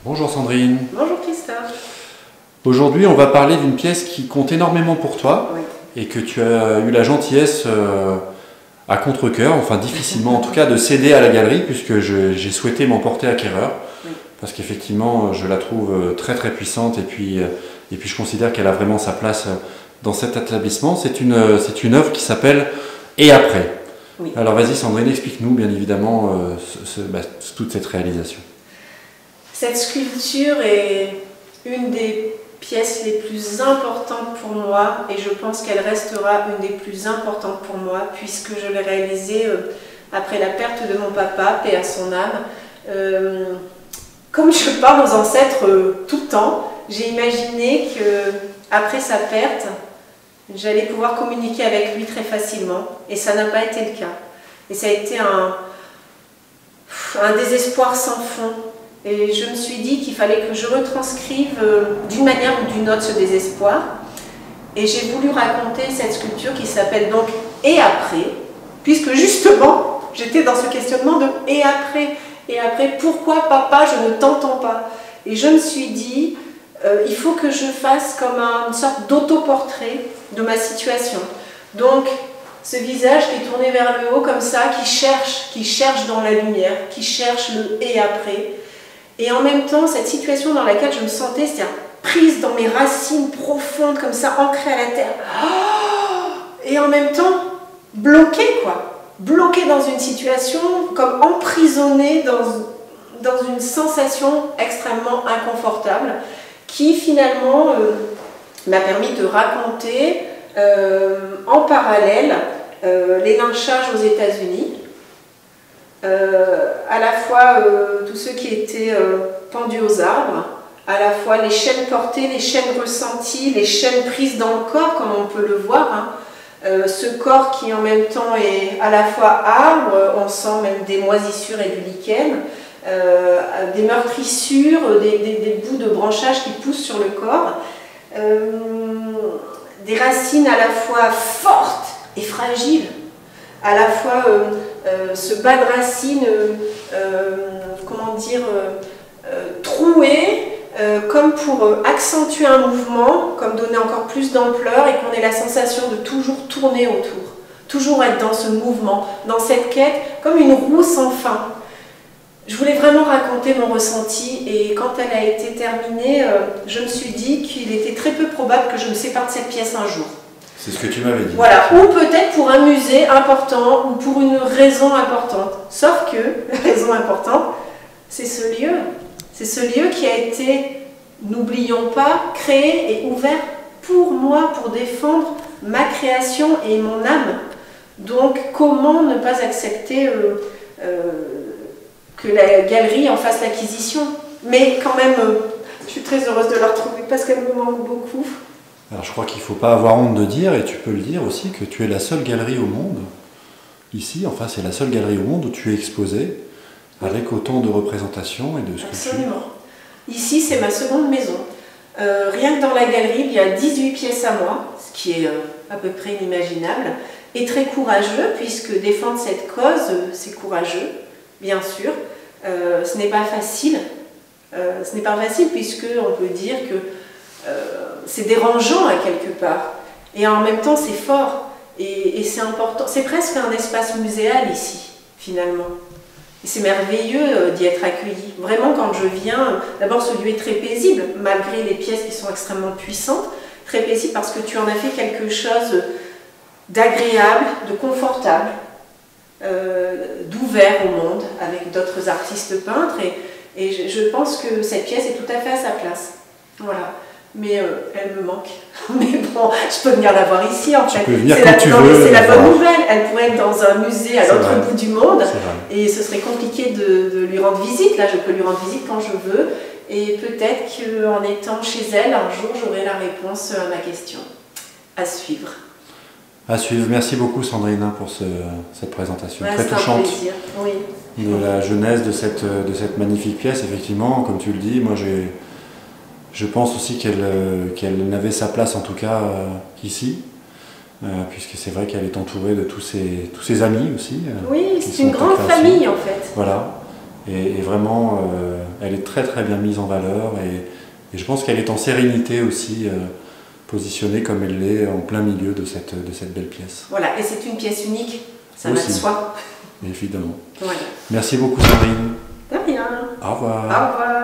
Bonjour Sandrine. Bonjour Christophe. Aujourd'hui, on va parler d'une pièce qui compte énormément pour toi et que tu as eu la gentillesse à contre-cœur, enfin difficilement en tout cas, de céder à la galerie puisque j'ai souhaité m'emporter acquéreur parce qu'effectivement, je la trouve très très puissante et puis je considère qu'elle a vraiment sa place dans cet établissement. C'est une œuvre qui s'appelle « Et après ». Alors vas-y Sandrine, explique-nous bien évidemment toute cette réalisation. Cette sculpture est une des pièces les plus importantes pour moi et je pense qu'elle restera une des plus importantes pour moi puisque je l'ai réalisée après la perte de mon papa, paix à son âme. Comme je parle aux ancêtres tout le temps, j'ai imaginé qu'après sa perte, j'allais pouvoir communiquer avec lui très facilement et ça n'a pas été le cas. Et ça a été un désespoir sans fond. Et je me suis dit qu'il fallait que je retranscrive d'une manière ou d'une autre ce désespoir. Et j'ai voulu raconter cette sculpture qui s'appelle donc « Et après », puisque justement, j'étais dans ce questionnement de « Et après ». Et après, pourquoi papa, je ne t'entends pas? Et je me suis dit, il faut que je fasse comme une sorte d'autoportrait de ma situation. Donc, ce visage qui est tourné vers le haut comme ça, qui cherche dans la lumière, qui cherche le « et après ». Et en même temps, cette situation dans laquelle je me sentais, c'est-à-dire prise dans mes racines profondes, comme ça, ancrée à la terre. Et en même temps, bloquée, quoi. Bloquée dans une situation, comme emprisonnée dans une sensation extrêmement inconfortable, qui finalement m'a permis de raconter en parallèle les lynchages aux États-Unis. À la fois tous ceux qui étaient pendus aux arbres, à la fois les chaînes portées, les chaînes ressenties, les chaînes prises dans le corps, comme on peut le voir. Ce corps qui en même temps est à la fois arbre, on sent même des moisissures et du lichen, des meurtrissures, des bouts de branchage qui poussent sur le corps, des racines à la fois fortes et fragiles, à la fois ce bas de racine, comment dire, troué, comme pour accentuer un mouvement, comme donner encore plus d'ampleur et qu'on ait la sensation de toujours tourner autour, toujours être dans ce mouvement, dans cette quête, comme une roue sans fin. Je voulais vraiment raconter mon ressenti et quand elle a été terminée, je me suis dit qu'il était très peu probable que je me sépare de cette pièce un jour. C'est ce que tu m'avais dit. Voilà, ou peut-être pour un musée important ou pour une raison importante. Sauf que la raison importante, c'est ce lieu. C'est ce lieu qui a été, n'oublions pas, créé et ouvert pour moi, pour défendre ma création et mon âme. Donc comment ne pas accepter que la galerie en fasse l'acquisition? Mais quand même, je suis très heureuse de la retrouver parce qu'elle me manque beaucoup. Alors je crois qu'il ne faut pas avoir honte de dire, et tu peux le dire aussi, que tu es la seule galerie au monde, ici, enfin c'est la seule galerie au monde où tu es exposée, avec autant de représentations et de sculptures. Absolument. Ici c'est ma seconde maison. Rien que dans la galerie, il y a 18 pièces à moi, ce qui est à peu près inimaginable, et très courageux, puisque défendre cette cause, c'est courageux, bien sûr. Ce n'est pas facile. Ce n'est pas facile puisqu'on peut dire que c'est dérangeant à quelque part et en même temps c'est fort et c'est important, c'est presque un espace muséal ici finalement et c'est merveilleux d'y être accueilli. Vraiment quand je viens, d'abord ce lieu est très paisible malgré les pièces qui sont extrêmement puissantes, très paisible parce que tu en as fait quelque chose d'agréable, de confortable, d'ouvert au monde avec d'autres artistes peintres et je pense que cette pièce est tout à fait à sa place. Voilà. Mais elle me manque. Mais bon, je peux venir la voir ici en fait. Tu peux venir quand tu veux. C'est la bonne nouvelle. Elle pourrait être dans un musée à l'autre bout du monde. Et ce serait compliqué de lui rendre visite. Là, je peux lui rendre visite quand je veux. Et peut-être qu'en étant chez elle, un jour, j'aurai la réponse à ma question. À suivre. À suivre. Merci beaucoup Sandrine pour cette présentation très touchante. Un plaisir. Oui. De la genèse de cette magnifique pièce. Effectivement, comme tu le dis, moi je pense aussi qu'elle n'avait sa place en tout cas ici, puisque c'est vrai qu'elle est entourée de tous ses amis aussi. Oui, c'est une grande famille en fait. Voilà. Et vraiment, elle est très très bien mise en valeur et je pense qu'elle est en sérénité aussi, positionnée comme elle l'est en plein milieu de cette belle pièce. Voilà, et c'est une pièce unique, ça va de soi. Évidemment. Voilà. Merci beaucoup Sandrine. De rien. Au revoir. Au revoir.